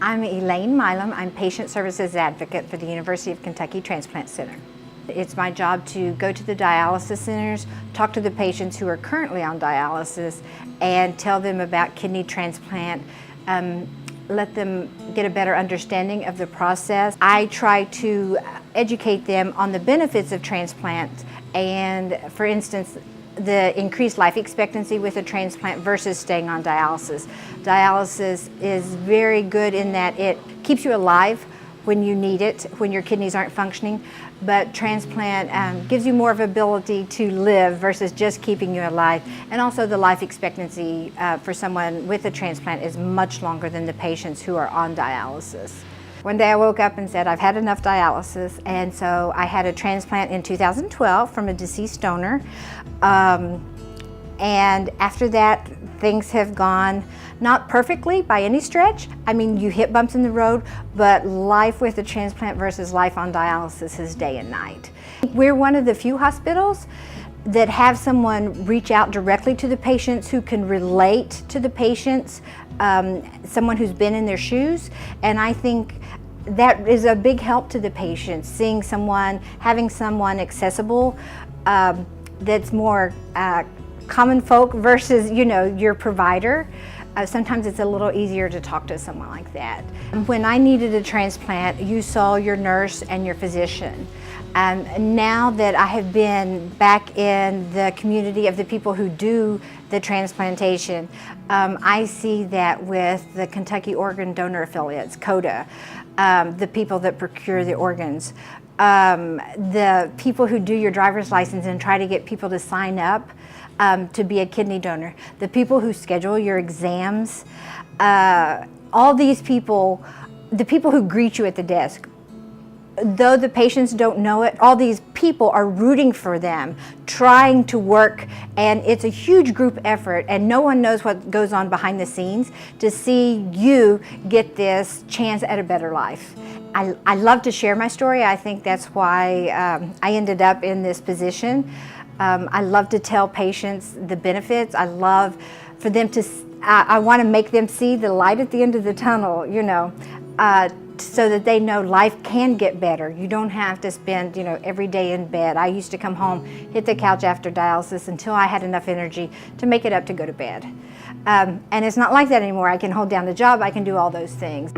I'm Elaine Milam. I'm Patient Services Advocate for the University of Kentucky Transplant Center. It's my job to go to the dialysis centers, talk to the patients who are currently on dialysis, and tell them about kidney transplant, let them get a better understanding of the process. I try to educate them on the benefits of transplant and, for instance, the increased life expectancy with a transplant versus staying on dialysis. Dialysis is very good in that it keeps you alive when you need it, when your kidneys aren't functioning, but transplant gives you more of ability to live versus just keeping you alive. And also the life expectancy for someone with a transplant is much longer than the patients who are on dialysis. One day I woke up and said, I've had enough dialysis, and so I had a transplant in 2012 from a deceased donor. And after that, things have gone not perfectly by any stretch. I mean, you hit bumps in the road, but life with a transplant versus life on dialysis is day and night. We're one of the few hospitals that have someone reach out directly to the patients who can relate to the patients, someone who's been in their shoes. And I think that is a big help to the patients, seeing someone, having someone accessible that's more common folk versus, you know, your provider. Sometimes it's a little easier to talk to someone like that. When I needed a transplant, you saw your nurse and your physician. Now that I have been back in the community of the people who do the transplantation, I see that with the Kentucky Organ Donor Affiliates, CODA, the people that procure the organs, the people who do your driver's license and try to get people to sign up to be a kidney donor, the people who schedule your exams, all these people, the people who greet you at the desk, though the patients don't know it, all these people are rooting for them, trying to work, and it's a huge group effort, and no one knows what goes on behind the scenes to see you get this chance at a better life. I love to share my story. I think that's why I ended up in this position. I love to tell patients the benefits. I love for them to, I want to make them see the light at the end of the tunnel, you know, so that they know life can get better. You don't have to spend, you know, every day in bed. I used to come home, hit the couch after dialysis until I had enough energy to make it up to go to bed. And it's not like that anymore. I can hold down the job, I can do all those things.